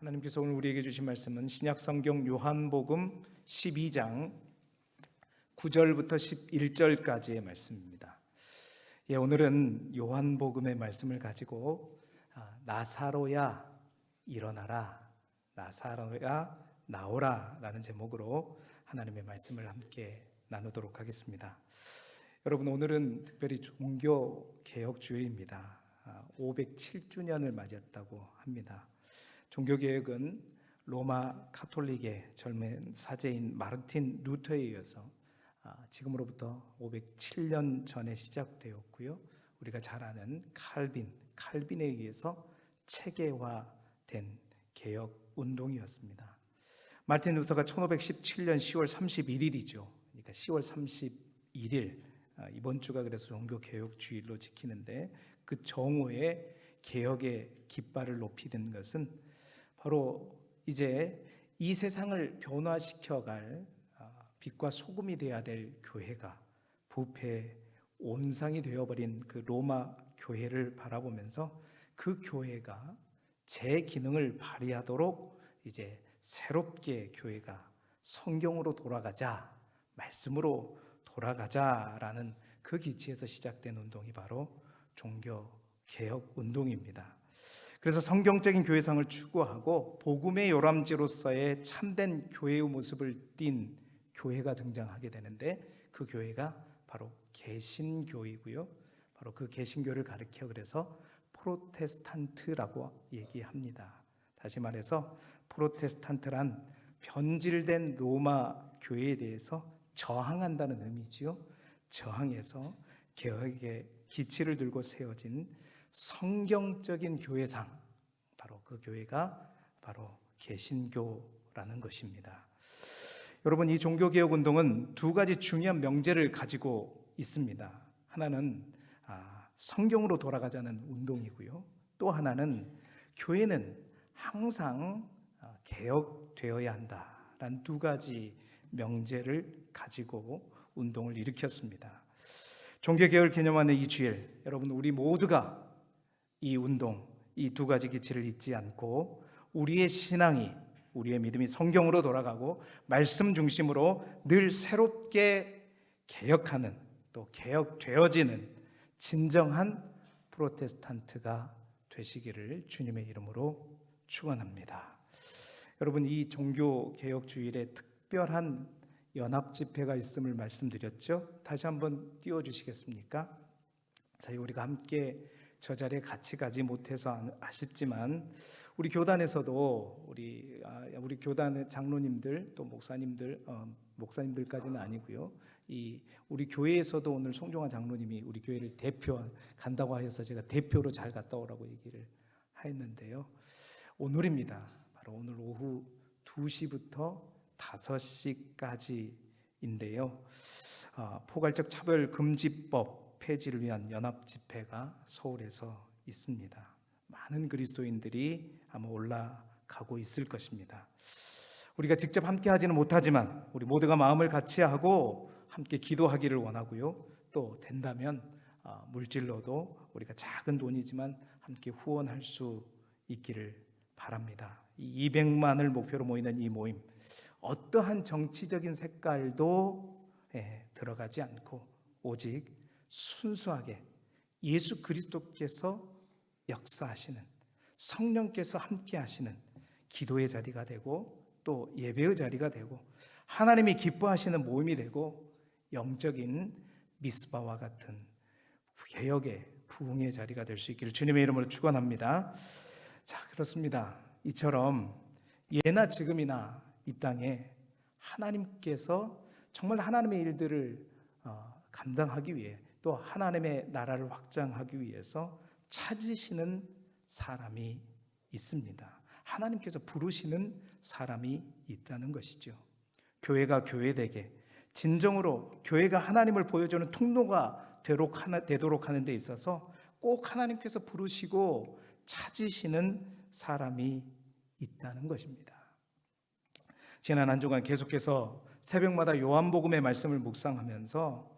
하나님께서 오늘 우리에게 주신 말씀은 신약성경 요한복음 12장 9절부터 11절까지의 말씀입니다. 오늘은 요한복음의 말씀을 가지고 나사로야 일어나라, 나사로야 나오라 라는 제목으로 하나님의 말씀을 함께 나누도록 하겠습니다. 여러분, 오늘은 특별히 종교개혁주일입니다. 507주년을 맞이했다고 합니다. 종교개혁은 로마 카톨릭의 젊은 사제인 마르틴 루터에 이어서 지금으로부터 507년 전에 시작되었고요. 우리가 잘 아는 칼빈에 의해서 체계화된 개혁 운동이었습니다. 마르틴 루터가 1517년 10월 31일이죠. 그러니까 10월 31일, 이번 주가 그래서 종교개혁주일로 지키는데, 그 정오에 개혁의 깃발을 높이는 것은 바로 이제 이 세상을 변화시켜갈 빛과 소금이 되어야 될 교회가 부패 온상이 되어버린 그 로마 교회를 바라보면서 그 교회가 제 기능을 발휘하도록 이제 새롭게 교회가 성경으로 돌아가자, 말씀으로 돌아가자라는 그 기치에서 시작된 운동이 바로 종교개혁 운동입니다. 그래서 성경적인 교회상을 추구하고 복음의 요람지로서의 참된 교회의 모습을 띤 교회가 등장하게 되는데, 그 교회가 바로 개신교이고요. 바로 그 개신교를 가리켜 그래서 프로테스탄트라고 얘기합니다. 다시 말해서 프로테스탄트란 변질된 로마 교회에 대해서 저항한다는 의미지요. 저항해서 개혁의 기치를 들고 세워진 성경적인 교회상, 바로 그 교회가 바로 개신교라는 것입니다. 여러분, 이 종교개혁 운동은 두 가지 중요한 명제를 가지고 있습니다. 하나는 성경으로 돌아가자는 운동이고요. 또 하나는 교회는 항상 개혁되어야 한다라는 두 가지 명제를 가지고 운동을 일으켰습니다. 종교개혁을 기념하는 이 주일, 여러분, 우리 모두가 이 운동, 이 두 가지 기치를 잊지 않고 우리의 신앙이, 우리의 믿음이 성경으로 돌아가고 말씀 중심으로 늘 새롭게 개혁하는, 또 개혁되어지는 진정한 프로테스탄트가 되시기를 주님의 이름으로 축원합니다. 여러분, 이 종교개혁주일에 특별한 연합집회가 있음을 말씀드렸죠. 다시 한번 띄워주시겠습니까? 자, 우리가 함께 저 자리에 같이 가지 못해서 아쉽지만 우리 교단에서도 우리 교단의 장로님들, 또 목사님들까지는 아니고요, 우리 교회에서도 오늘 송종환 장로님이 우리 교회를 간다고 하셔서 제가 대표로 잘 갔다 오라고 얘기를 했는데요. 오늘입니다. 바로 오늘 오후 2시부터 5시까지인데요. 포괄적 차별금지법 폐지를 위한 연합집회가 서울에서 있습니다. 많은 그리스도인들이 아마 올라가고 있을 것입니다. 우리가 직접 함께 하지는 못하지만 우리 모두가 마음을 같이 하고 함께 기도하기를 원하고요. 또 된다면 물질로도 우리가 작은 돈이지만 함께 후원할 수 있기를 바랍니다. 이 200만을 목표로 모이는 이 모임, 어떠한 정치적인 색깔도 들어가지 않고 오직 순수하게 예수 그리스도께서 역사하시는, 성령께서 함께 하시는 기도의 자리가 되고, 또 예배의 자리가 되고, 하나님이 기뻐하시는 모임이 되고, 영적인 미스바와 같은 개혁의 부흥의 자리가 될 수 있기를 주님의 이름으로 축원합니다. 자, 그렇습니다. 이처럼 예나 지금이나 이 땅에 하나님께서 정말 하나님의 일들을 감당하기 위해, 또 하나님의 나라를 확장하기 위해서 찾으시는 사람이 있습니다. 하나님께서 부르시는 사람이 있다는 것이죠. 교회가 교회되게, 진정으로 교회가 하나님을 보여주는 통로가 되도록 하는 데 있어서 꼭 하나님께서 부르시고 찾으시는 사람이 있다는 것입니다. 지난 한 주간 계속해서 새벽마다 요한복음의 말씀을 묵상하면서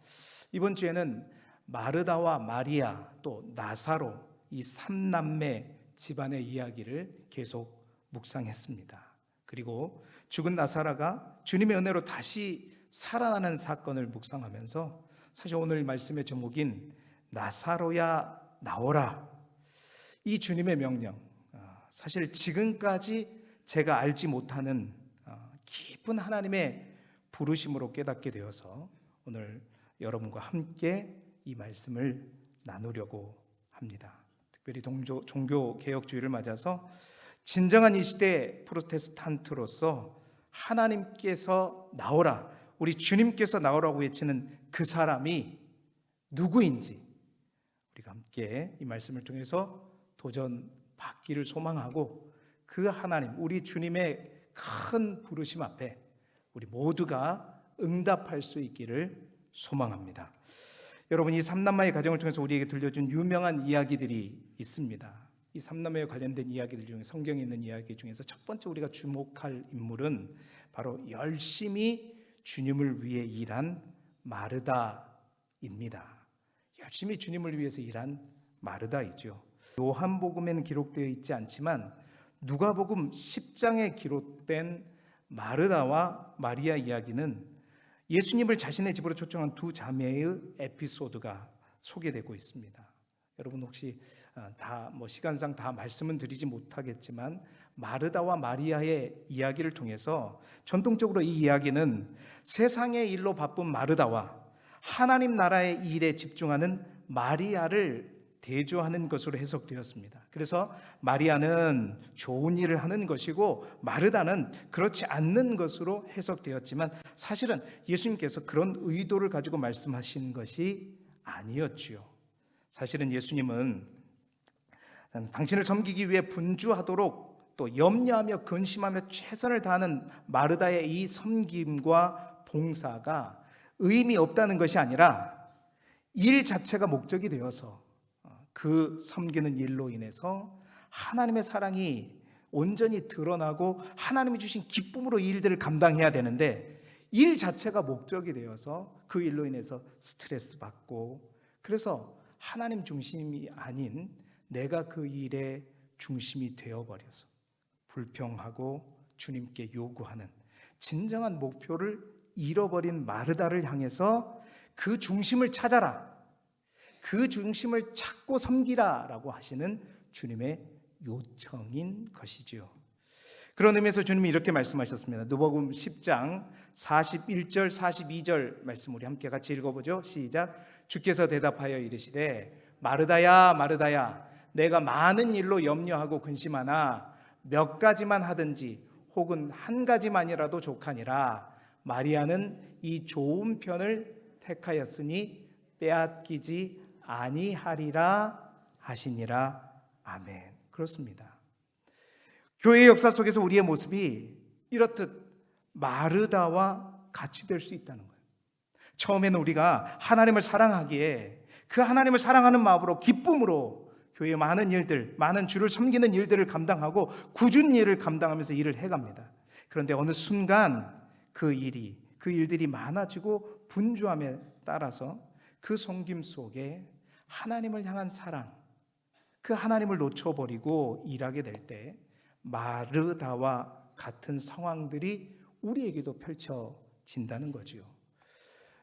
이번 주에는 마르다와 마리아, 또 나사로, 이 3남매 집안의 이야기를 계속 묵상했습니다. 그리고 죽은 나사로가 주님의 은혜로 다시 살아나는 사건을 묵상하면서 사실 오늘 말씀의 제목인 나사로야 나오라, 이 주님의 명령, 사실 지금까지 제가 알지 못하는 깊은 하나님의 부르심으로 깨닫게 되어서 오늘 여러분과 함께 이 말씀을 나누려고 합니다. 특별히 종교개혁주의를 맞아서 진정한 이 시대 프로테스탄트로서 하나님께서 나오라, 우리 주님께서 나오라고 외치는 그 사람이 누구인지 우리가 함께 이 말씀을 통해서 도전받기를 소망하고, 그 하나님, 우리 주님의 큰 부르심 앞에 우리 모두가 응답할 수 있기를 소망합니다. 여러분, 이 삼남매의 가정을 통해서 우리에게 들려준 유명한 이야기들이 있습니다. 이 삼남매와 관련된 이야기들 중에, 성경에 있는 이야기 중에서 첫 번째 우리가 주목할 인물은 바로 열심히 주님을 위해 일한 마르다입니다. 열심히 주님을 위해서 일한 마르다이죠. 요한복음에는 기록되어 있지 않지만 누가복음 10장에 기록된 마르다와 마리아 이야기는 예수님을 자신의 집으로 초청한 두 자매의 에피소드가 소개되고 있습니다. 여러분 혹시 시간상 다 말씀은 드리지 못하겠지만 마르다와 마리아의 이야기를 통해서 전통적으로 이 이야기는 세상의 일로 바쁜 마르다와 하나님 나라의 일에 집중하는 마리아를 대조하는 것으로 해석되었습니다. 그래서 마리아는 좋은 일을 하는 것이고 마르다는 그렇지 않는 것으로 해석되었지만, 사실은 예수님께서 그런 의도를 가지고 말씀하신 것이 아니었지요. 사실은 예수님은 당신을 섬기기 위해 분주하도록 또 염려하며 근심하며 최선을 다하는 마르다의 이 섬김과 봉사가 의미 없다는 것이 아니라 일 자체가 목적이 되어서 그 섬기는 일로 인해서 하나님의 사랑이 온전히 드러나고 하나님이 주신 기쁨으로 이 일들을 감당해야 되는데, 일 자체가 목적이 되어서 그 일로 인해서 스트레스 받고, 그래서 하나님 중심이 아닌 내가 그 일의 중심이 되어버려서 불평하고 주님께 요구하는 진정한 목표를 잃어버린 마르다를 향해서 그 중심을 찾아라, 그 중심을 찾고 섬기라 라고 하시는 주님의 요청인 것이지요. 그런 의미에서 주님이 이렇게 말씀하셨습니다. 누가복음 10장 41절 42절 말씀 우리 함께 같이 읽어보죠. 시작. 주께서 대답하여 이르시되 마르다야 마르다야, 내가 많은 일로 염려하고 근심하나 몇 가지만 하든지 혹은 한 가지만이라도 족하니라. 마리아는 이 좋은 편을 택하였으니 빼앗기지 아니하리라 하시니라. 아멘. 그렇습니다. 교회의 역사 속에서 우리의 모습이 이렇듯 마르다와 같이 될 수 있다는 거예요. 처음에는 우리가 하나님을 사랑하기에 그 하나님을 사랑하는 마음으로 기쁨으로 교회의 많은 일들, 많은 주를 섬기는 일들을 감당하고 꾸준히 일을 감당하면서 일을 해갑니다. 그런데 어느 순간 그 일들이 많아지고 분주함에 따라서 그 섬김 속에 하나님을 향한 사랑, 그 하나님을 놓쳐버리고 일하게 될 때 마르다와 같은 상황들이 우리에게도 펼쳐진다는 거지요.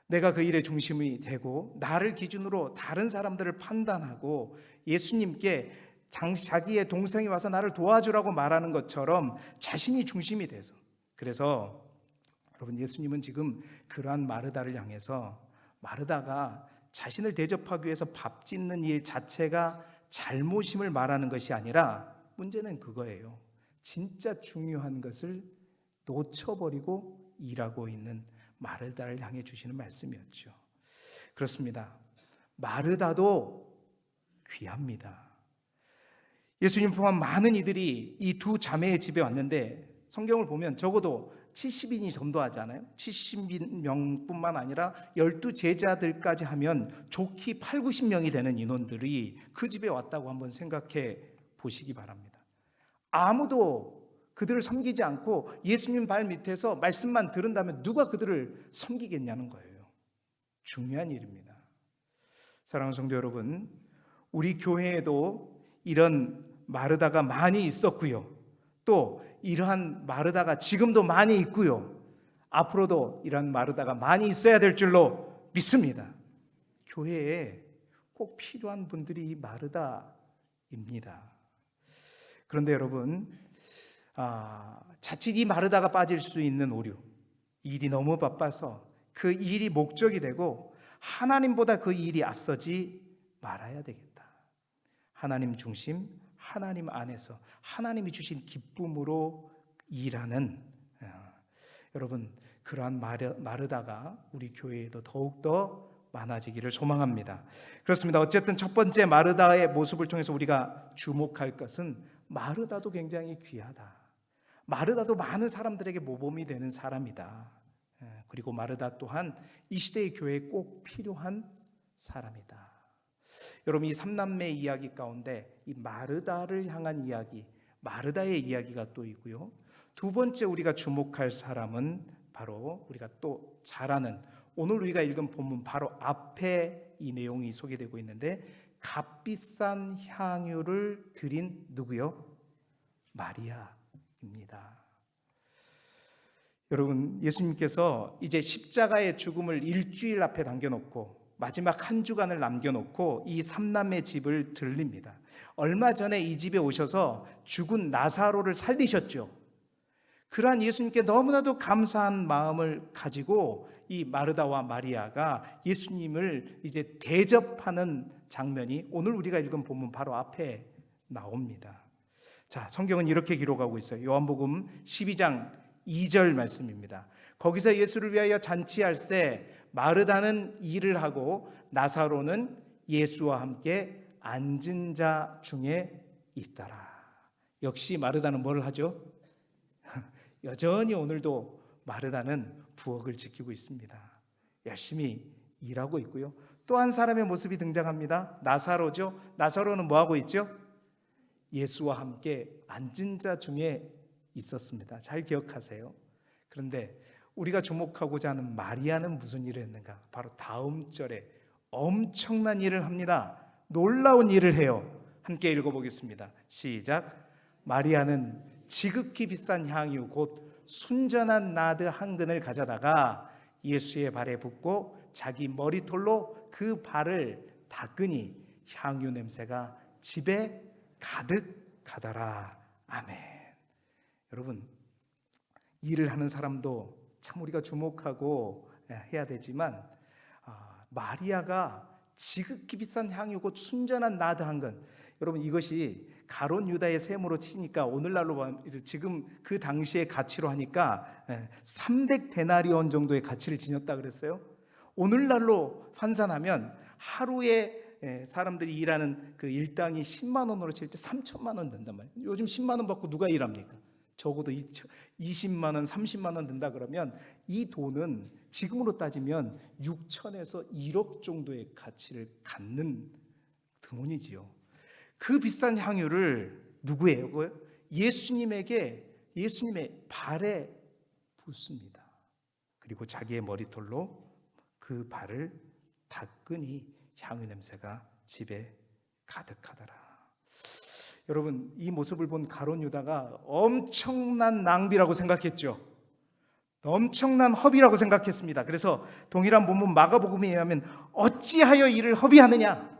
내가 그 일의 중심이 되고 나를 기준으로 다른 사람들을 판단하고 예수님께 자기의 동생이 와서 나를 도와주라고 말하는 것처럼 자신이 중심이 돼서, 그래서 여러분 예수님은 지금 그러한 마르다를 향해서 마르다가 자신을 대접하기 위해서 밥 짓는 일 자체가 잘못임을 말하는 것이 아니라 문제는 그거예요. 진짜 중요한 것을 놓쳐버리고 일하고 있는 마르다를 향해 주시는 말씀이었죠. 그렇습니다. 마르다도 귀합니다. 예수님 포함 많은 이들이 이 두 자매의 집에 왔는데 성경을 보면 적어도 70인이 전도하지 않아요? 70명뿐만 아니라 12제자들까지 하면 좋기 8, 90명이 되는 인원들이 그 집에 왔다고 한번 생각해 보시기 바랍니다. 아무도 그들을 섬기지 않고 예수님 발 밑에서 말씀만 들은다면 누가 그들을 섬기겠냐는 거예요. 중요한 일입니다. 사랑하는 성도 여러분, 우리 교회에도 이런 마르다가 많이 있었고요. 또 이러한 마르다가 지금도 많이 있고요. 앞으로도 이러한 마르다가 많이 있어야 될 줄로 믿습니다. 교회에 꼭 필요한 분들이 이 마르다입니다. 그런데 여러분, 자칫 이 마르다가 빠질 수 있는 오류, 일이 너무 바빠서 그 일이 목적이 되고 하나님보다 그 일이 앞서지 말아야 되겠다. 하나님 중심, 하나님 안에서 하나님이 주신 기쁨으로 일하는, 여러분, 그러한 마르다가 우리 교회에도 더욱더 많아지기를 소망합니다. 그렇습니다. 어쨌든 첫 번째 마르다의 모습을 통해서 우리가 주목할 것은 마르다도 굉장히 귀하다. 마르다도 많은 사람들에게 모범이 되는 사람이다. 그리고 마르다 또한 이 시대의 교회에 꼭 필요한 사람이다. 여러분, 이 삼남매 이야기 가운데 이 마르다를 향한 이야기, 마르다의 이야기가 또 있고요. 두 번째 우리가 주목할 사람은 바로 우리가 또 잘 아는, 오늘 우리가 읽은 본문 바로 앞에 이 내용이 소개되고 있는데, 값비싼 향유를 드린 누구요? 마리아입니다. 여러분, 예수님께서 이제 십자가의 죽음을 일주일 앞에 당겨놓고 마지막 한 주간을 남겨놓고 이 삼남매 집을 들립니다. 얼마 전에 이 집에 오셔서 죽은 나사로를 살리셨죠. 그러한 예수님께 너무나도 감사한 마음을 가지고 이 마르다와 마리아가 예수님을 이제 대접하는 장면이 오늘 우리가 읽은 본문 바로 앞에 나옵니다. 자, 성경은 이렇게 기록하고 있어요. 요한복음 12장 2절 말씀입니다. 거기서 예수를 위하여 잔치할 때 마르다는 일을 하고 나사로는 예수와 함께 앉은 자 중에 있더라. 역시 마르다는 뭘 하죠? 여전히 오늘도 마르다는 부엌을 지키고 있습니다. 열심히 일하고 있고요. 또 한 사람의 모습이 등장합니다. 나사로죠. 나사로는 뭐 하고 있죠? 예수와 함께 앉은 자 중에 있었습니다. 잘 기억하세요. 그런데 우리가 주목하고자 하는 마리아는 무슨 일을 했는가? 바로 다음 절에 엄청난 일을 합니다. 놀라운 일을 해요. 함께 읽어보겠습니다. 시작. 마리아는 지극히 비싼 향유 곧 순전한 나드 한 근을 가져다가 예수의 발에 붓고 자기 머리털로 그 발을 닦으니 향유 냄새가 집에 가득하더라. 아멘. 여러분, 일을 하는 사람도 참 우리가 주목하고 해야 되지만 마리아가 지극히 비싼 향유 곧 순전한 나드 한 근, 여러분 이것이 가론 유다의 셈으로 치니까 오늘날로 지금 그 당시의 가치로 하니까 300데나리온 정도의 가치를 지녔다 그랬어요. 오늘날로 환산하면 하루에 사람들이 일하는 그 일당이 10만 원으로 칠 때 3천만 원 든단 말이에요. 요즘 10만 원 받고 누가 일합니까? 적어도 20만 원, 30만 원 든다 그러면 이 돈은 지금으로 따지면 6천에서 1억 정도의 가치를 갖는 돈이지요. 그 비싼 향유를 누구예요? 예수님에게, 예수님의 발에 붓습니다. 그리고 자기의 머리털로 그 발을 닦으니 향유 냄새가 집에 가득하더라. 여러분, 이 모습을 본 가론 유다가 엄청난 낭비라고 생각했죠. 엄청난 허비라고 생각했습니다. 그래서 동일한 본문 마가복음에 의하면 어찌하여 이를 허비하느냐,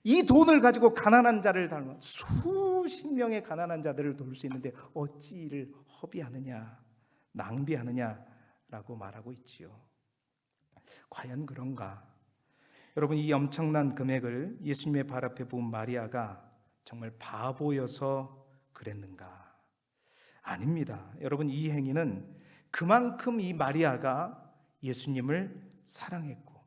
이 돈을 가지고 가난한 자를 닮아 수십 명의 가난한 자들을 도울 수 있는데 어찌 이를 허비하느냐, 낭비하느냐라고 말하고 있지요. 과연 그런가? 여러분, 이 엄청난 금액을 예수님의 발 앞에 부은 마리아가 정말 바보여서 그랬는가? 아닙니다. 여러분, 이 행위는 그만큼 이 마리아가 예수님을 사랑했고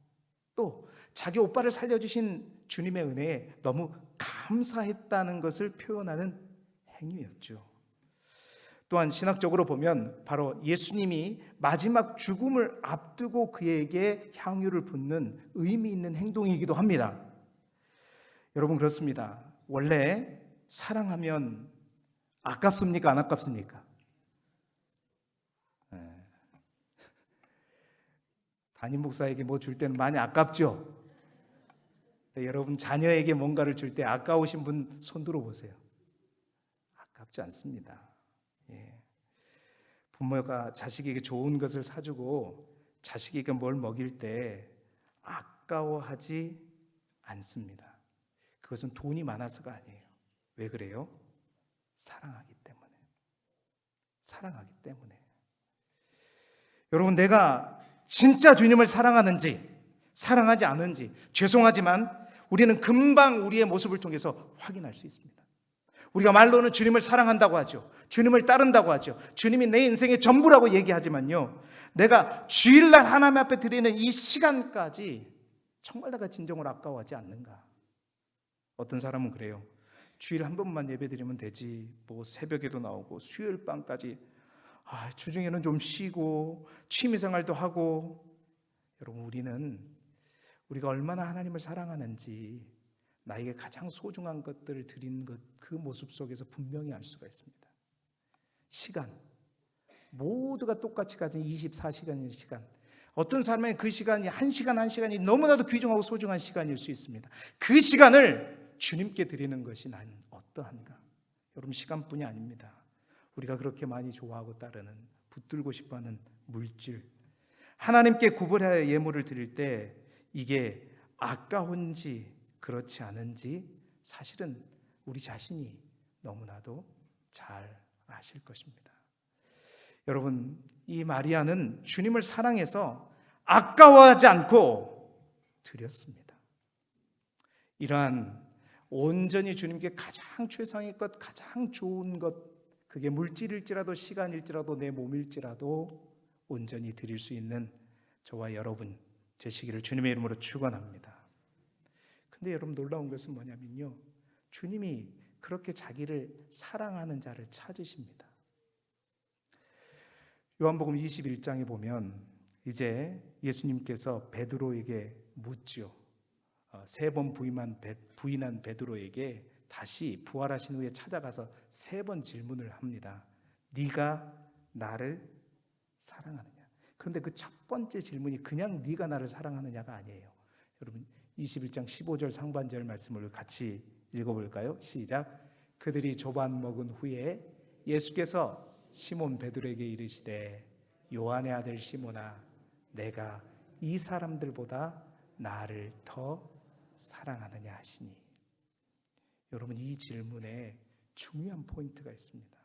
또 자기 오빠를 살려주신 주님의 은혜에 너무 감사했다는 것을 표현하는 행위였죠. 또한 신학적으로 보면 바로 예수님이 마지막 죽음을 앞두고 그에게 향유를 붓는 의미 있는 행동이기도 합니다. 여러분, 그렇습니다. 원래 사랑하면 아깝습니까? 안 아깝습니까? 담임 목사에게 뭐 줄 때는 많이 아깝죠? 여러분, 자녀에게 뭔가를 줄 때 아까우신 분 손 들어 보세요. 아깝지 않습니다. 부모가 자식에게 좋은 것을 사주고 자식에게 뭘 먹일 때 아까워하지 않습니다. 그것은 돈이 많아서가 아니에요. 왜 그래요? 사랑하기 때문에. 사랑하기 때문에. 여러분, 내가 진짜 주님을 사랑하는지 사랑하지 않은지 죄송하지만 우리는 금방 우리의 모습을 통해서 확인할 수 있습니다. 우리가 말로는 주님을 사랑한다고 하죠. 주님을 따른다고 하죠. 주님이 내 인생의 전부라고 얘기하지만요, 내가 주일날 하나님 앞에 드리는 이 시간까지 정말 내가 진정으로 아까워하지 않는가? 어떤 사람은 그래요. 주일 한 번만 예배 드리면 되지, 뭐 새벽에도 나오고 수요일 밤까지 주중에는 좀 쉬고 취미생활도 하고. 여러분, 우리가 얼마나 하나님을 사랑하는지 나에게 가장 소중한 것들을 드린 것, 그 모습 속에서 분명히 알 수가 있습니다. 시간, 모두가 똑같이 가진 24시간의 시간, 어떤 사람의 그 시간이 1시간이 너무나도 귀중하고 소중한 시간일 수 있습니다. 그 시간을 주님께 드리는 것이 난 어떠한가? 여러분, 시간뿐이 아닙니다. 우리가 그렇게 많이 좋아하고 따르는, 붙들고 싶어하는 물질, 하나님께 구별하여 예물을 드릴 때 이게 아까운지 그렇지 않은지 사실은 우리 자신이 너무나도 잘 아실 것입니다. 여러분, 이 마리아는 주님을 사랑해서 아까워하지 않고 드렸습니다. 이러한 온전히 주님께 가장 최상의 것, 가장 좋은 것, 그게 물질일지라도 시간일지라도 내 몸일지라도 온전히 드릴 수 있는 저와 여러분 되시기를 주님의 이름으로 축원합니다. 근데 여러분, 놀라운 것은 뭐냐면요, 주님이 그렇게 자기를 사랑하는 자를 찾으십니다. 요한복음 21장에 보면 이제 예수님께서 베드로에게 묻죠. 3번 부인한 베드로에게 다시 부활하신 후에 찾아가서 3번 질문을 합니다. 네가 나를 사랑하느냐? 그런데 그 첫 번째 질문이 그냥 네가 나를 사랑하느냐가 아니에요. 여러분, 21장 15절 상반절 말씀을 같이 읽어볼까요? 시작. 그들이 조반 먹은 후에 예수께서 시몬 베드로에게 이르시되 요한의 아들 시몬아, 내가 이 사람들보다 나를 더 사랑하느냐 하시니. 여러분, 이 질문에 중요한 포인트가 있습니다.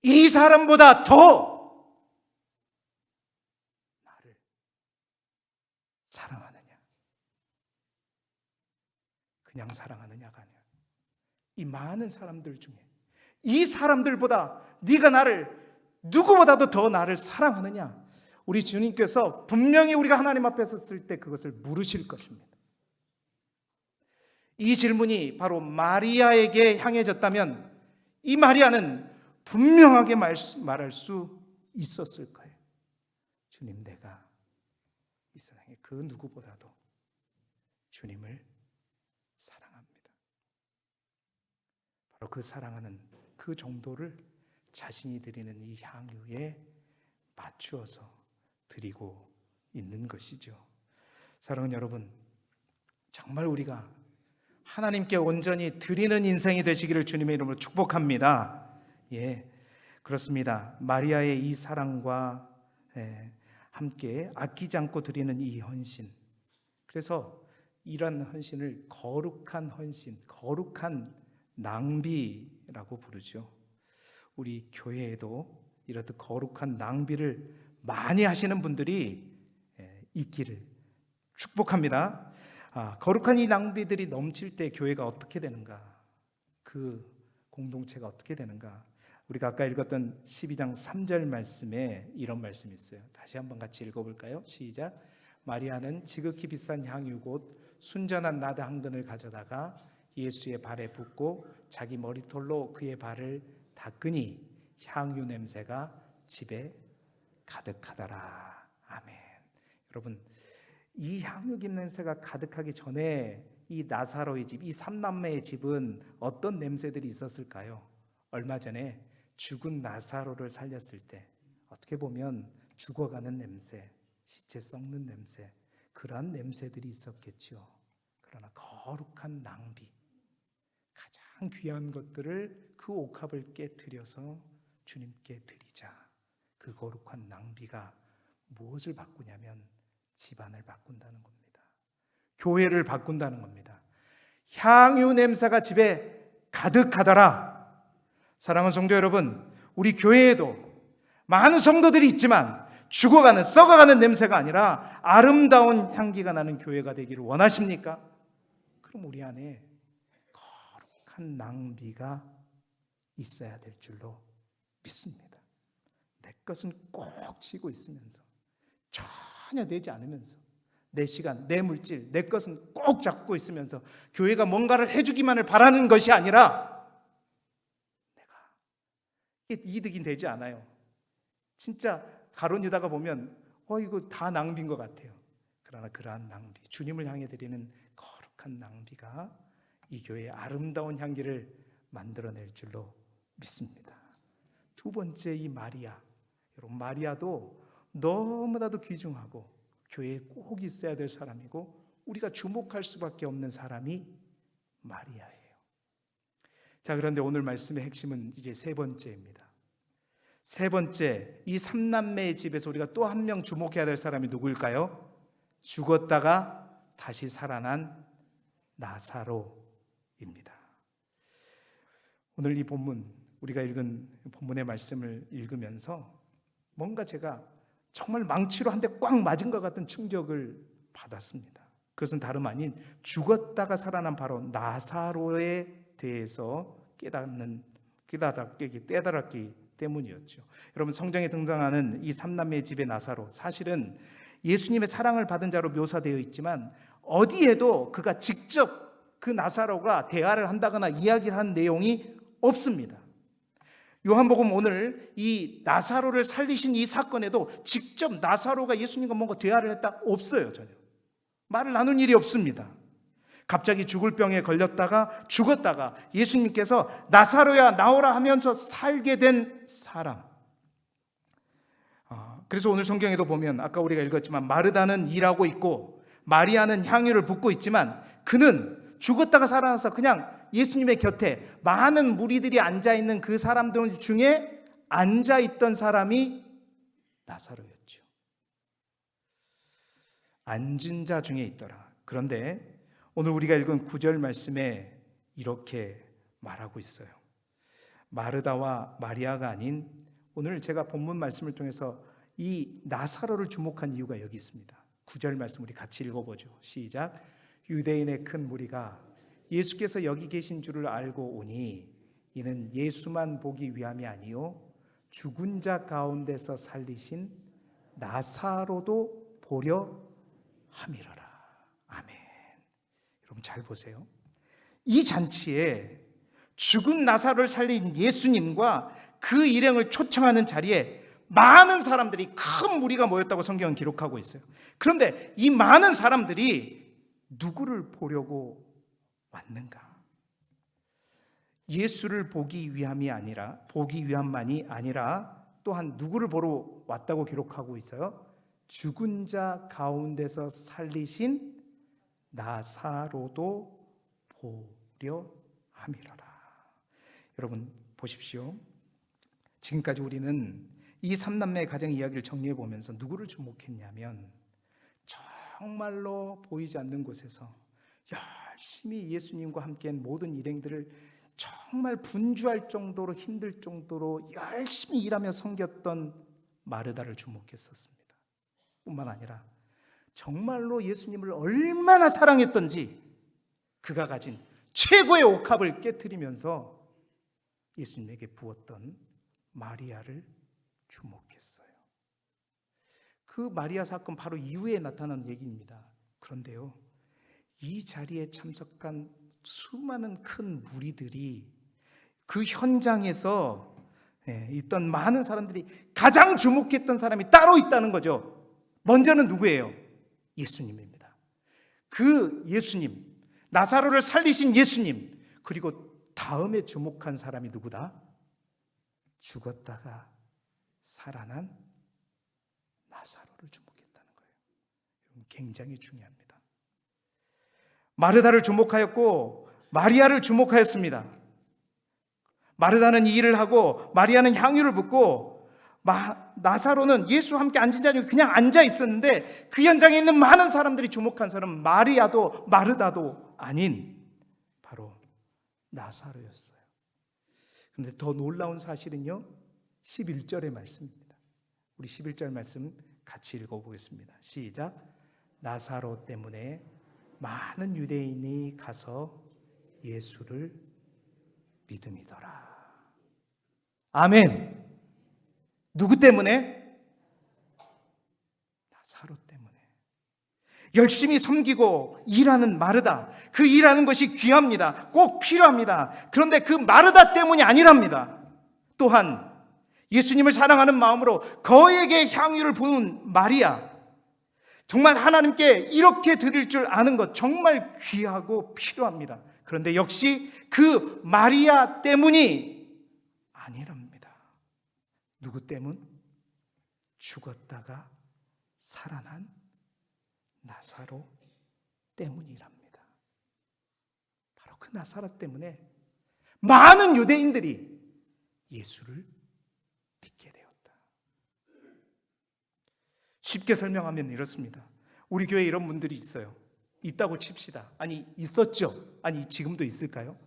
이 사람보다 더 나를 사랑하느냐, 그냥 사랑하느냐가 아니야. 이 많은 사람들 중에 이 사람들보다 네가 나를 누구보다도 더 나를 사랑하느냐, 우리 주님께서 분명히 우리가 하나님 앞에 섰을 때 그것을 물으실 것입니다. 이 질문이 바로 마리아에게 향해졌다면 이 마리아는 분명하게 말할 수 있었을 거예요. 주님, 내가 이 세상에 그 누구보다도 주님을 사랑합니다. 바로 그 사랑하는 그 정도를 자신이 드리는 이 향유에 맞추어서 드리고 있는 것이죠. 사랑하는 여러분, 정말 우리가 하나님께 온전히 드리는 인생이 되시기를 주님의 이름으로 축복합니다. 예, 그렇습니다. 마리아의 이 사랑과 함께 아끼지 않고 드리는 이 헌신, 그래서 이런 헌신을 거룩한 헌신, 거룩한 낭비라고 부르죠. 우리 교회에도 이렇듯 거룩한 낭비를 많이 하시는 분들이 있기를 축복합니다. 거룩한 이 낭비들이 넘칠 때 교회가 어떻게 되는가? 그 공동체가 어떻게 되는가? 우리가 아까 읽었던 12장 3절 말씀에 이런 말씀이 있어요. 다시 한번 같이 읽어볼까요? 시작. 마리아는 지극히 비싼 향유 곧 순전한 나드 한 근을 가져다가 예수의 발에 붓고 자기 머리털로 그의 발을 닦으니 향유 냄새가 집에 가득하더라. 아멘. 여러분, 이 향유김 냄새가 가득하기 전에 이 나사로의 집, 이 삼남매의 집은 어떤 냄새들이 있었을까요? 얼마 전에 죽은 나사로를 살렸을 때 어떻게 보면 죽어가는 냄새, 시체 썩는 냄새, 그러한 냄새들이 있었겠죠. 그러나 거룩한 낭비, 가장 귀한 것들을 그 옥합을 깨트려서 주님께 드리자. 그 거룩한 낭비가 무엇을 바꾸냐면 집안을 바꾼다는 겁니다. 교회를 바꾼다는 겁니다. 향유 냄새가 집에 가득하더라. 사랑하는 성도 여러분, 우리 교회에도 많은 성도들이 있지만 죽어가는, 썩어가는 냄새가 아니라 아름다운 향기가 나는 교회가 되기를 원하십니까? 그럼 우리 안에 거룩한 낭비가 있어야 될 줄로 믿습니다. 내 것은 꼭 쥐고 있으면서 전혀 내지 않으면서 내 시간, 내 물질, 내 것은 꼭 잡고 있으면서 교회가 뭔가를 해주기만을 바라는 것이 아니라 내가 이게 이득이 되지 않아요. 진짜 가론 유다가 보면 이거 다 낭비인 것 같아요. 그러나 그러한 낭비, 주님을 향해 드리는 거룩한 낭비가 이 교회의 아름다운 향기를 만들어낼 줄로 믿습니다. 두 번째, 이 마리아. 여러분, 마리아도 너무나도 귀중하고 교회에 꼭 있어야 될 사람이고 우리가 주목할 수밖에 없는 사람이 마리아예요. 자, 그런데 오늘 말씀의 핵심은 이제 세 번째입니다. 세 번째, 이 삼남매의 집에서 우리가 또 한 명 주목해야 될 사람이 누구일까요? 죽었다가 다시 살아난 나사로입니다. 오늘 이 본문, 우리가 읽은 본문의 말씀을 읽으면서 뭔가 제가 정말 망치로 한 대 꽉 맞은 것 같은 충격을 받았습니다. 그것은 다름 아닌 죽었다가 살아난 바로 나사로에 대해서 깨달았기 때문이었죠. 여러분, 성경에 등장하는 이 삼남매의 집의 나사로, 사실은 예수님의 사랑을 받은 자로 묘사되어 있지만 어디에도 그가 직접 그 나사로가 대화를 한다거나 이야기를 한 내용이 없습니다. 요한복음 오늘 이 나사로를 살리신 이 사건에도 직접 나사로가 예수님과 뭔가 대화를 했다? 없어요. 전혀 말을 나눈 일이 없습니다. 갑자기 죽을 병에 걸렸다가 죽었다가 예수님께서 나사로야 나오라 하면서 살게 된 사람. 그래서 오늘 성경에도 보면 아까 우리가 읽었지만 마르다는 일하고 있고 마리아는 향유를 붓고 있지만 그는 죽었다가 살아나서 그냥 예수님의 곁에 많은 무리들이 앉아있는 그 사람들 중에 앉아있던 사람이 나사로였죠. 앉은 자 중에 있더라. 그런데 오늘 우리가 읽은 9절 말씀에 이렇게 말하고 있어요. 마르다와 마리아가 아닌, 오늘 제가 본문 말씀을 통해서 이 나사로를 주목한 이유가 여기 있습니다. 9절 말씀 우리 같이 읽어보죠. 시작. 유대인의 큰 무리가 예수께서 여기 계신 줄을 알고 오니 이는 예수만 보기 위함이 아니요 죽은 자 가운데서 살리신 나사로도 보려 함이러라. 아멘. 여러분 잘 보세요. 이 잔치에 죽은 나사로를 살린 예수님과 그 일행을 초청하는 자리에 많은 사람들이, 큰 무리가 모였다고 성경은 기록하고 있어요. 그런데 이 많은 사람들이 누구를 보려고 왔는가? 예수를 보기 위함이 아니라, 보기 위함만이 아니라 또한 누구를 보러 왔다고 기록하고 있어요? 죽은 자 가운데서 살리신 나사로도 보려 함이라라. 여러분 보십시오. 지금까지 우리는 이 삼남매의 가정 이야기를 정리해 보면서 누구를 주목했냐면 정말로 보이지 않는 곳에서 열심히 예수님과 함께한 모든 일행들을 정말 분주할 정도로 힘들 정도로 열심히 일하며 섬겼던 마르다를 주목했었습니다. 뿐만 아니라 정말로 예수님을 얼마나 사랑했던지 그가 가진 최고의 옥합을 깨트리면서 예수님에게 부었던 마리아를 주목했어요. 그 마리아 사건 바로 이후에 나타난 얘기입니다. 그런데요, 이 자리에 참석한 수많은 큰 무리들이 그 현장에서 있던 많은 사람들이 가장 주목했던 사람이 따로 있다는 거죠. 먼저는 누구예요? 예수님입니다. 그 예수님, 나사로를 살리신 예수님, 그리고 다음에 주목한 사람이 누구다? 죽었다가 살아난 나사로를 주목했다는 거예요. 굉장히 중요합니다. 마르다를 주목하였고 마리아를 주목하였습니다. 마르다는 이 일을 하고 마리아는 향유를 붓고 나사로는 예수와 함께 앉은 자리에 그냥 앉아 있었는데 그 현장에 있는 많은 사람들이 주목한 사람은 마리아도 마르다도 아닌 바로 나사로였어요. 그런데 더 놀라운 사실은요, 11절의 말씀입니다. 우리 11절 말씀 같이 읽어보겠습니다. 시작. 나사로 때문에 많은 유대인이 가서 예수를 믿음이더라. 아멘. 누구 때문에? 나사로 때문에. 열심히 섬기고 일하는 마르다, 그 일하는 것이 귀합니다. 꼭 필요합니다. 그런데 그 마르다 때문이 아니랍니다. 또한 예수님을 사랑하는 마음으로 거액의 향유를 부은 마리아, 정말 하나님께 이렇게 드릴 줄 아는 것 정말 귀하고 필요합니다. 그런데 역시 그 마리아 때문이 아니랍니다. 누구 때문? 죽었다가 살아난 나사로 때문이랍니다. 바로 그 나사로 때문에 많은 유대인들이 예수를 믿게 되었다. 쉽게 설명하면 이렇습니다. 우리 교회에 이런 분들이 있어요. 있다고 칩시다. 아니, 있었죠? 아니, 지금도 있을까요?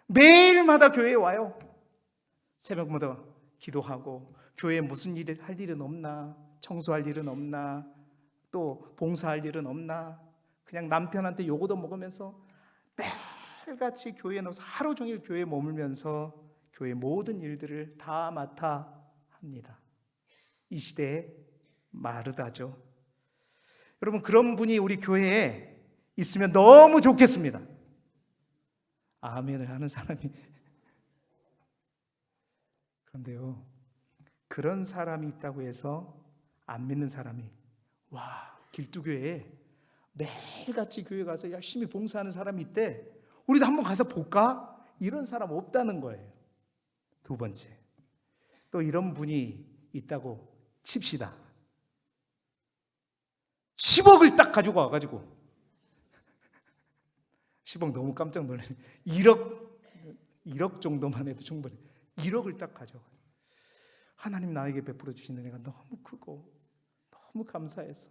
매일마다 교회에 와요. 새벽마다 기도하고 교회에 무슨 일 할 일은 없나? 청소할 일은 없나? 또 봉사할 일은 없나? 그냥 남편한테 요거도 먹으면서 매일같이 교회에 넣어서 하루 종일 교회에 머물면서 교회 모든 일들을 다 맡아 합니다. 이 시대에 마르다죠. 여러분, 그런 분이 우리 교회에 있으면 너무 좋겠습니다. 아멘을 하는 사람이. 그런데요, 그런 사람이 있다고 해서 안 믿는 사람이 길두교회에 매일같이 교회 가서 열심히 봉사하는 사람이 있대, 우리도 한번 가서 볼까? 이런 사람 없다는 거예요. 두 번째, 또 이런 분이 있다고 칩시다. 10억을 딱 가지고 와가지고 10억 너무 깜짝 놀라네. 1억 정도만 해도 충분해. 1억을 딱 가져와. 하나님 나에게 베풀어 주신 은혜가 너무 크고 너무 감사해서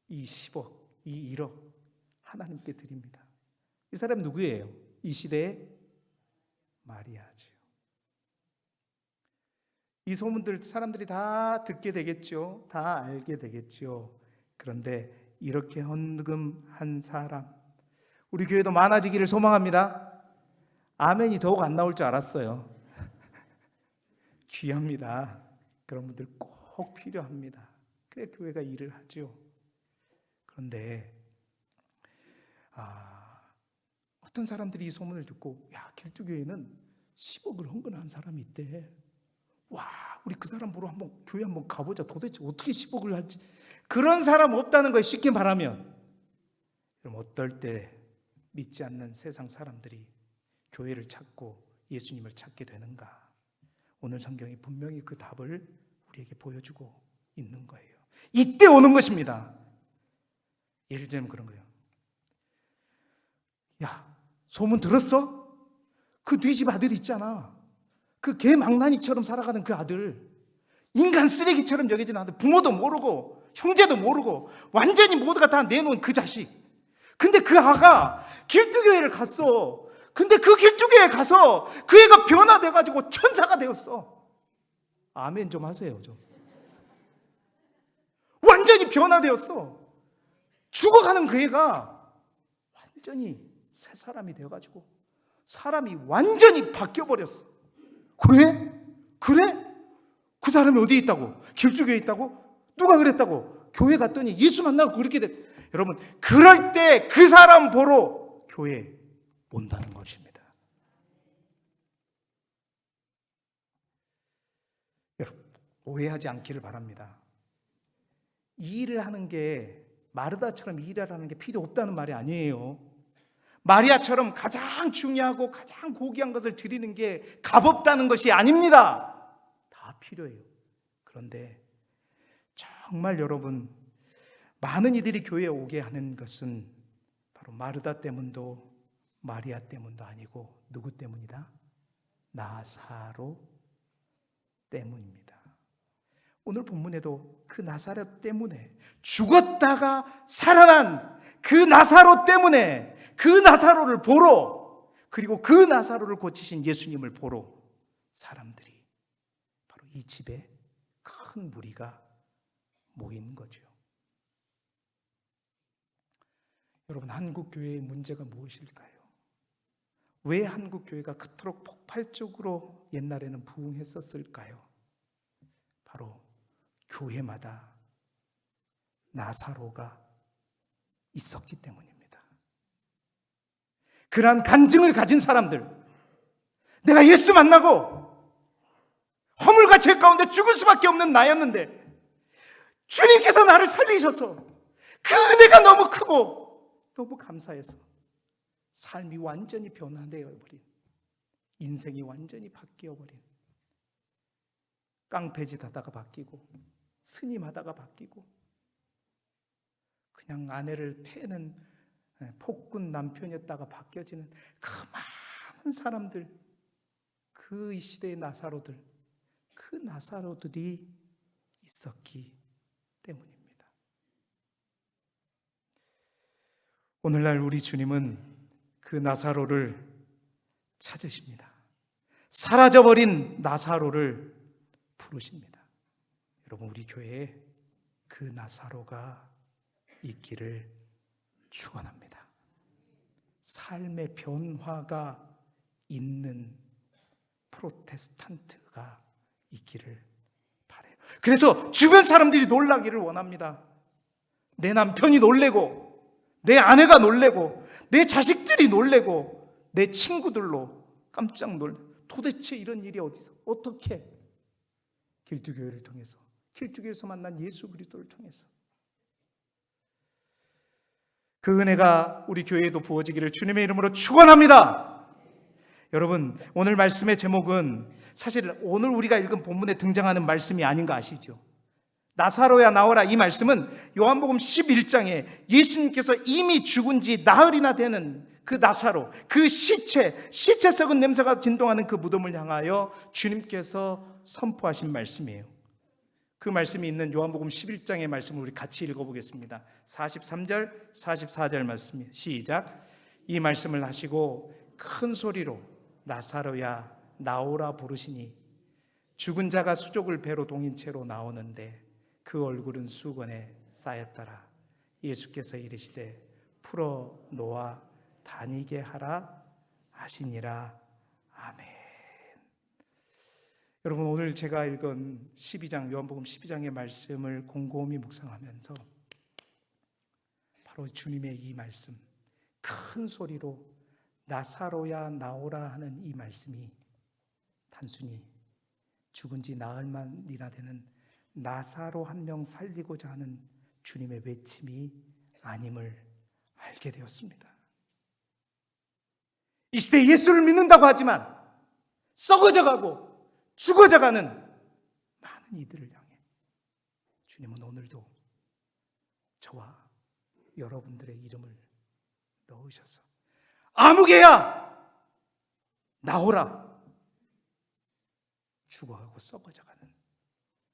이 10억, 이 1억 하나님께 드립니다. 이 사람 누구예요? 이 시대의 마리아죠. 이 소문들 사람들이 다 듣게 되겠죠. 다 알게 되겠죠. 그런데 이렇게 헌금한 사람, 우리 교회도 많아지기를 소망합니다. 아멘이 더욱 안 나올 줄 알았어요. 귀합니다. 그런 분들 꼭 필요합니다. 그래 교회가 일을 하죠. 그런데 어떤 사람들이 이 소문을 듣고, 야, 길두교회는 10억을 헌금한 사람이 있대. 와, 우리 그 사람 보러 한번 교회 한번 가보자. 도대체 어떻게 10억을 할지. 그런 사람 없다는 거예요. 쉽게 말하면. 그럼 어떨 때 믿지 않는 세상 사람들이 교회를 찾고 예수님을 찾게 되는가? 오늘 성경이 분명히 그 답을 우리에게 보여주고 있는 거예요. 이때 오는 것입니다. 예를 들면 그런 거예요. 야, 소문 들었어? 그 네 집 아들 있잖아. 그 개망나니처럼 살아가는 그 아들, 인간 쓰레기처럼 여겨지는 아들, 부모도 모르고 형제도 모르고 완전히 모두가 다 내놓은 그 자식. 근데 그 아가 길두교회를 갔어. 근데 그 길두교회에 가서 그 애가 변화돼가지고 천사가 되었어. 아멘 좀 하세요. 좀. 완전히 변화되었어. 죽어가는 그 애가 완전히 새 사람이 되어가지고 사람이 완전히 바뀌어버렸어. 그래? 그래? 그 사람이 어디에 있다고? 길두교회에 있다고? 누가 그랬다고? 교회 갔더니 예수 만나고 그렇게 됐. 여러분, 그럴 때 그 사람 보러 교회에 온다는 것입니다. 여러분, 오해하지 않기를 바랍니다. 이 일을 하는 게 마르다처럼 이 일을 하는 게 필요 없다는 말이 아니에요. 마리아처럼 가장 중요하고 가장 고귀한 것을 드리는 게 값없다는 것이 아닙니다. 다 필요해요. 그런데 정말 여러분, 많은 이들이 교회에 오게 하는 것은 바로 마르다 때문도 마리아 때문도 아니고 누구 때문이다? 나사로 때문입니다. 오늘 본문에도 그 나사로 때문에, 죽었다가 살아난 그 나사로 때문에, 그 나사로를 보러, 그리고 그 나사로를 고치신 예수님을 보러 사람들이 바로 이 집에 큰 무리가 모인 거죠. 여러분, 한국 교회의 문제가 무엇일까요? 왜 한국 교회가 그토록 폭발적으로 옛날에는 부흥했었을까요? 바로 교회마다 나사로가 있었기 때문입니다. 그러한 간증을 가진 사람들, 내가 예수 만나고 허물과 죄 가운데 죽을 수밖에 없는 나였는데 주님께서 나를 살리셔서 그 은혜가 너무 크고 너무 감사해서 삶이 완전히 변화되어 버린, 인생이 완전히 바뀌어 버린, 깡패짓 하다가 바뀌고 스님 하다가 바뀌고 그냥 아내를 패는 폭군 남편이었다가 바뀌어지는 그 많은 사람들, 그 시대의 나사로들, 그 나사로들이 있었기 때문입니다. 오늘날 우리 주님은 그 나사로를 찾으십니다. 사라져버린 나사로를 부르십니다. 여러분, 우리 교회에 그 나사로가 있기를 축원합니다. 삶의 변화가 있는 프로테스탄트가 있기를 바라요. 그래서 주변 사람들이 놀라기를 원합니다. 내 남편이 놀래고, 내 아내가 놀래고, 내 자식들이 놀래고, 내 친구들로 깜짝 놀래. 도대체 이런 일이 어디서, 어떻게? 길두교회를 통해서, 길두교회에서 만난 예수 그리스도를 통해서 그 은혜가 우리 교회에도 부어지기를 주님의 이름으로 축원합니다. 여러분, 오늘 말씀의 제목은 사실 오늘 우리가 읽은 본문에 등장하는 말씀이 아닌 거 아시죠? 나사로야 나오라, 이 말씀은 요한복음 11장에 예수님께서 이미 죽은 지 나흘이나 되는 그 나사로, 그 시체 썩은 냄새가 진동하는 그 무덤을 향하여 주님께서 선포하신 말씀이에요. 그 말씀이 있는 요한복음 11장의 말씀을 우리 같이 읽어보겠습니다. 43절, 44절 말씀이에요. 시작. 이 말씀을 하시고 큰 소리로 나사로야 나오라 부르시니 죽은 자가 수족을 배로 동인 채로 나오는데 그 얼굴은 수건에 쌓였더라. 예수께서 이르시되 풀어 놓아 다니게 하라 하시니라. 아멘. 여러분, 오늘 제가 읽은 12장, 요한복음 12장의 말씀을 곰곰이 묵상하면서 바로 주님의 이 말씀, 큰 소리로 나사로야 나오라 하는 이 말씀이 단순히 죽은 지 나흘만이나 되는 나사로 한 명 살리고자 하는 주님의 외침이 아님을 알게 되었습니다. 이 시대에 예수를 믿는다고 하지만 썩어져가고 죽어져가는 많은 이들을 향해 주님은 오늘도 저와 여러분들의 이름을 넣으셔서 아무개야 나오라, 죽어가고 썩어져가는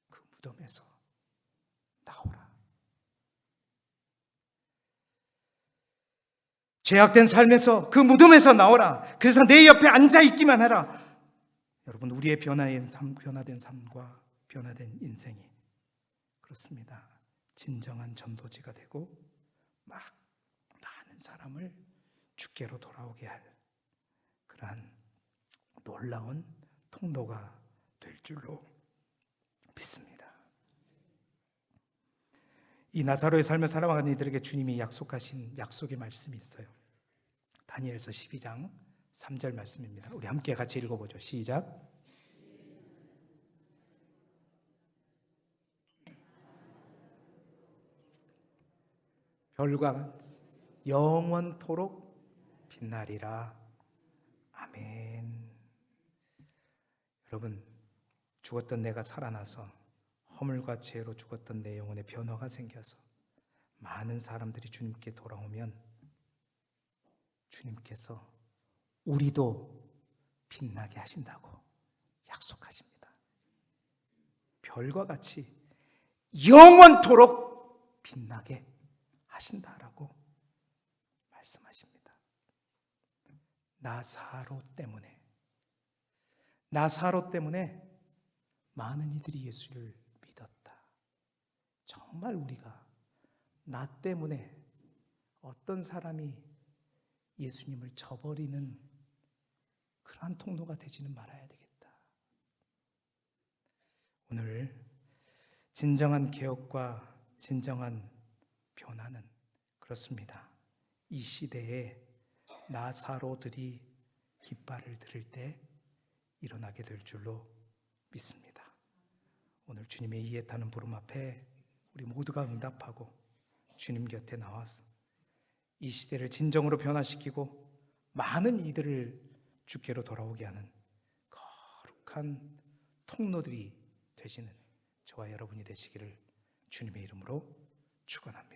그 무덤에서 나오라. 죄악된 삶에서 그 무덤에서 나오라. 그래서 내 옆에 앉아있기만 해라. 여러분, 우리의 변화된 삶과 변화된 인생이 그렇습니다. 진정한 전도지가 되고 막 많은 사람을 주께로 돌아오게 할 그러한 놀라운 통로가 될 줄로 믿습니다. 이 나사로의 삶을 살아가는 이들에게 주님이 약속하신 약속의 말씀이 있어요. 다니엘서 12장 3절 말씀입니다. 우리 함께 같이 읽어보죠. 시작. 별과 영원토록 빛나리라. 아멘. 여러분, 죽었던 내가 살아나서 허물과 죄로 죽었던 내 영혼에 변화가 생겨서 많은 사람들이 주님께 돌아오면 주님께서 우리도 빛나게 하신다고 약속하십니다. 별과 같이 영원토록 빛나게 하신다라고 말씀하십니다. 나사로 때문에 많은 이들이 예수를 믿었다. 정말 우리가 나 때문에 어떤 사람이 예수님을 저버리는 그러한 통로가 되지는 말아야 되겠다. 오늘 진정한 개혁과 진정한 변화는 그렇습니다. 이 시대에 나사로들이 깃발을 들을 때 일어나게 될 줄로 믿습니다. 오늘 주님의 이에 타는 부름 앞에 우리 모두가 응답하고 주님 곁에 나와서 이 시대를 진정으로 변화시키고 많은 이들을 주께로 돌아오게 하는 거룩한 통로들이 되시는 저와 여러분이 되시기를 주님의 이름으로 축원합니다.